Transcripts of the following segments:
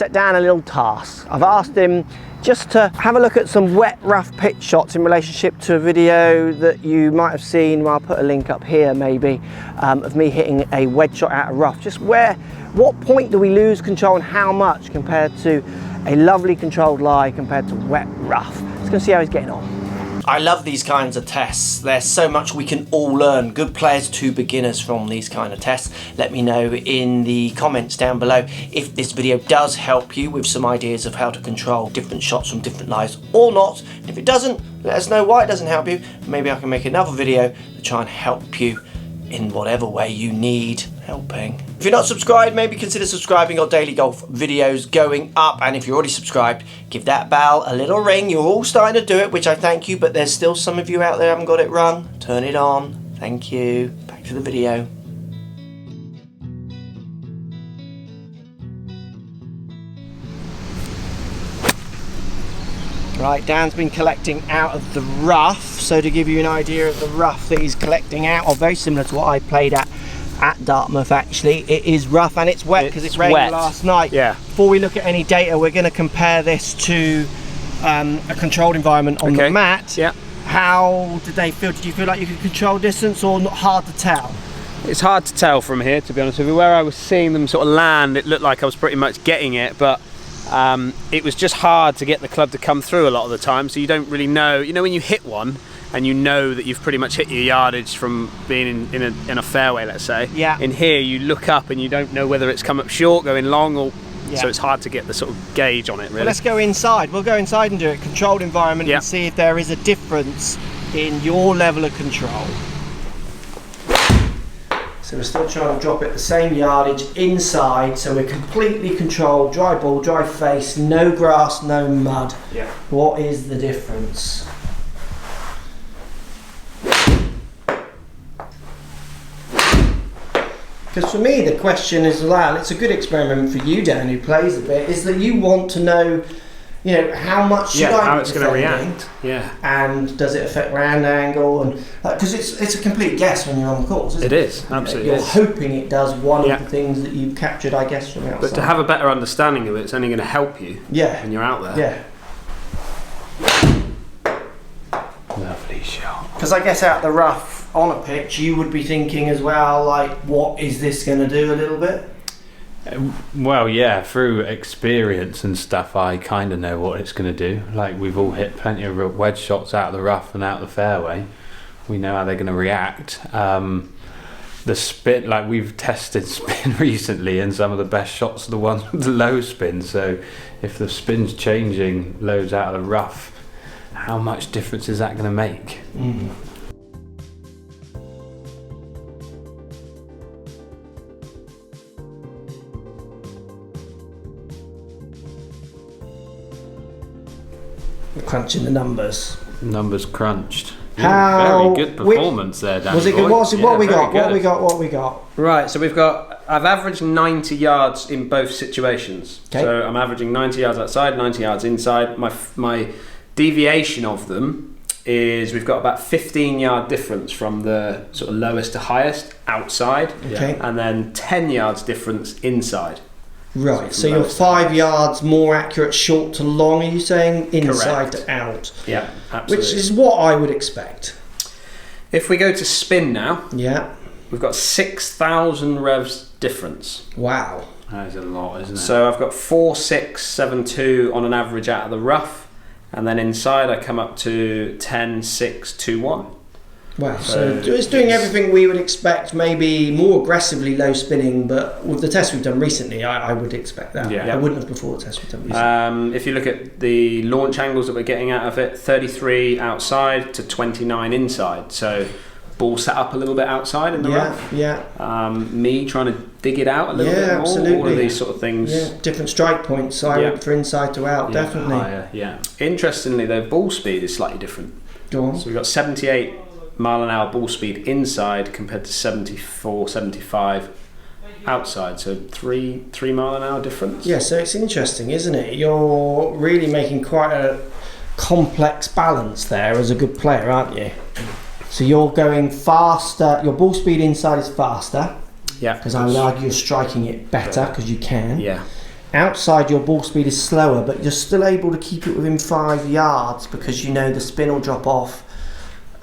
set Dan a little task. I've asked him just to have a look at some wet, rough pitch shots in relationship to a video that you might have seen. Well, I'll put a link up here maybe, of me hitting a wedge shot out of rough. Just what point do we lose control and how much compared to a lovely controlled lie compared to wet, rough. Just gonna see how he's getting on. I love these kinds of tests. There's so much we can all learn, good players to beginners, from these kind of tests. Let me know in the comments down below if this video does help you with some ideas of how to control different shots from different lies or not. And if it doesn't, let us know why it doesn't help you. Maybe I can make another video to try and help you in whatever way you need helping. If you're not subscribed, maybe consider subscribing. Got daily golf videos going up, and if you're already subscribed, give that bell a little ring. You're all starting to do it, which I thank you, but there's still some of you out there who haven't got it rung. Turn it on. Thank you. Back to the video. Right, Dan's been collecting out of the rough, so to give you an idea of the rough that he's collecting out of, very similar to what I played at Dartmouth actually. It is rough and it's wet because it rained last night. Yeah. Before we look at any data, we're going to compare this to a controlled environment on the mat. Yeah. How did they feel? Did you feel like you could control distance, or not? Hard to tell? It's hard to tell from here, to be honest with you. Where I was seeing them sort of land, it looked like I was pretty much getting it, but it was just hard to get the club to come through a lot of the time, so you don't really know. You know when you hit one and you know that you've pretty much hit your yardage from being in a fairway, let's say. Yeah. In here you look up and you don't know whether it's come up short, going long, or so it's hard to get the sort of gauge on it, really. Well, let's go inside. We'll go inside and do it, controlled environment, and see if there is a difference in your level of control. So we're still trying to drop it the same yardage inside, so we're completely controlled, dry ball, dry face, no grass, no mud. Yeah. What is the difference? Because for me the question is, well, it's a good experiment for you, Dan, who plays a bit, is that you want to know, you know, how much should I how be it's going to react. Yeah. And does it affect round angle? And because it's a complete guess when you're on the course, isn't it? It is, absolutely. You're hoping it does one of the things that you've captured, I guess, from outside. But to have a better understanding of it, it's only going to help you when you're out there. Yeah. Lovely shot. Because I guess out the rough on a pitch, you would be thinking as well, like, what is this going to do a little bit? Well, yeah, through experience and stuff, I kind of know what it's going to do. Like, we've all hit plenty of wedge shots out of the rough and out of the fairway. We know how they're going to react. The spin, like, we've tested spin recently, and some of the best shots are the ones with the low spin. So if the spin's changing loads out of the rough, how much difference is that going to make? We're crunching the numbers. Numbers crunched. How very good performance there, Dan. Was it good? What we got? Right, so I've averaged 90 yards in both situations. Okay. So I'm averaging 90 yards outside, 90 yards inside. My deviation of them is, we've got about 15-yard difference from the sort of lowest to highest outside, and then 10 yards difference inside. Right, so you're 5 yards more accurate short to long, are you saying? Inside to out. Yeah, absolutely. Which is what I would expect. If we go to spin now, we've got 6,000 revs difference. Wow. That is a lot, isn't it? So I've got 4.672 on an average out of the rough, and then inside I come up to 10.621. Wow, so it's doing everything we would expect, maybe more aggressively low spinning, but with the test we've done recently, I would expect that. I wouldn't have before the test we've done recently. If you look at the launch angles that we're getting out of it, 33 outside to 29 inside, so ball set up a little bit outside in the rough. Me trying to dig it out a little bit more, absolutely. All of these sort of things. Yeah, different strike points, so I would for inside to out, definitely. Higher, Interestingly though, ball speed is slightly different. Go on. So we've got 78 mile an hour ball speed inside compared to 74, 75 outside, so 3 mile an hour difference. Yeah, so it's interesting, isn't it? You're really making quite a complex balance there as a good player, aren't you? So you're going faster, your ball speed inside is faster. Yeah. Because I would argue you're striking it better because you can. Yeah. outside your ball speed is slower, but you're still able to keep it within 5 yards because you know the spin will drop off.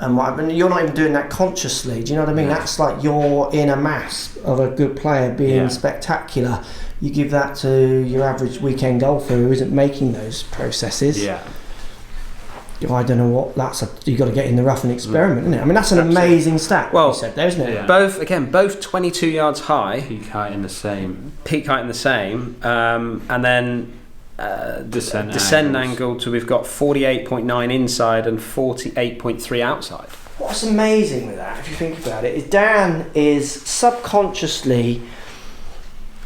And you're not even doing that consciously. Do you know what I mean? That's like your inner mass of a good player being spectacular. You give that to your average weekend golfer who isn't making those processes. Yeah. I don't know what you got to get in the rough and experiment, isn't it? I mean, that's an amazing stat. Well, you said there, isn't it? Yeah. Both 22 yards high, Peak height in the same, and then descend angle to we've got 48.9 inside and 48.3 outside. What's amazing with that, if you think about it, is Dan is subconsciously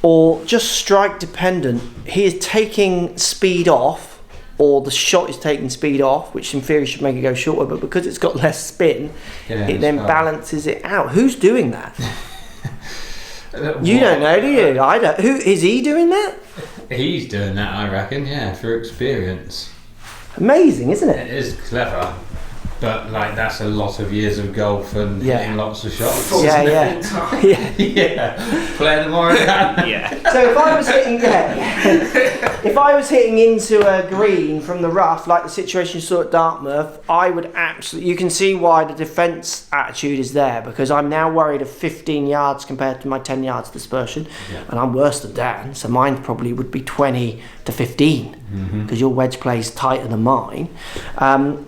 or just strike dependent. He is taking speed off, or the shot is taking speed off, which in theory should make it go shorter, but because it's got less spin, it then balances it out. Who's doing that? You don't know, do you? I don't. Who is he doing that? He's doing that, I reckon. Yeah, through experience. Amazing, isn't it? It is clever, but like that's a lot of years of golf and hitting lots of shots. Yeah. Play tomorrow. Yeah. So if I was hitting into a green from the rough, like the situation you saw at Dartmouth, I would absolutely. You can see why the defence attitude is there, because I'm now worried of 15 yards compared to my 10 yards dispersion, and I'm worse than Dan. So mine probably would be 20 to 15 because your wedge play is tighter than mine.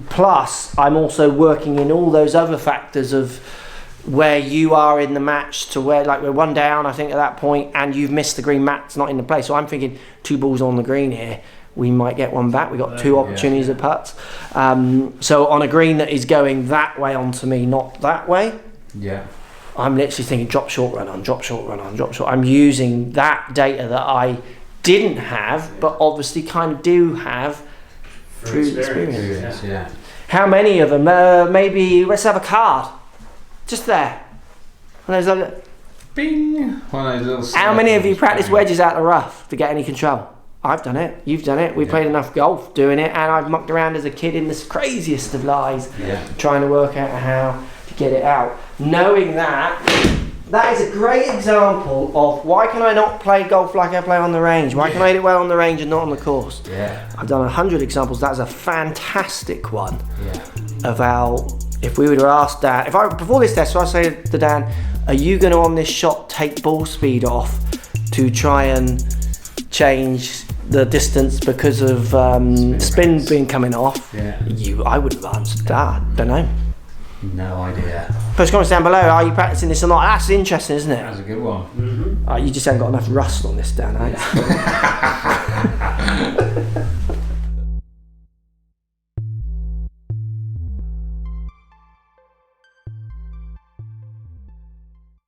Plus, I'm also working in all those other factors of where you are in the match to where, like, we're one down, I think, at that point, and you've missed the green, Matt's not in the play. So I'm thinking 2 balls on the green here, we might get one back. We've got 2 opportunities at putts. So on a green that is going that way onto me, not that way, I'm literally thinking drop short, run on, drop short, run on, drop short. I'm using that data that I didn't have, but obviously kind of do have through experience. How many of them? Maybe let's have a card. Just there. Bing. One of those little. How many of you practice wedges out the rough to get any control? I've done it. You've done it. We played enough golf doing it, and I've mucked around as a kid in the craziest of lies, trying to work out how to get it out. Knowing that is a great example of why can I not play golf like I play on the range? Why can I hit it well on the range and not on the course? I've done 100 examples. That's a fantastic one of how, if we were to ask Dan, before this test, so I say to Dan, are you going to on this shot take ball speed off to try and change the distance because of spin being coming off? I would have answered that. Don't know. No idea. Post comments down below. Are you practicing this or not? That's interesting, isn't it? That's a good one. You just haven't got enough rust on this, Dan.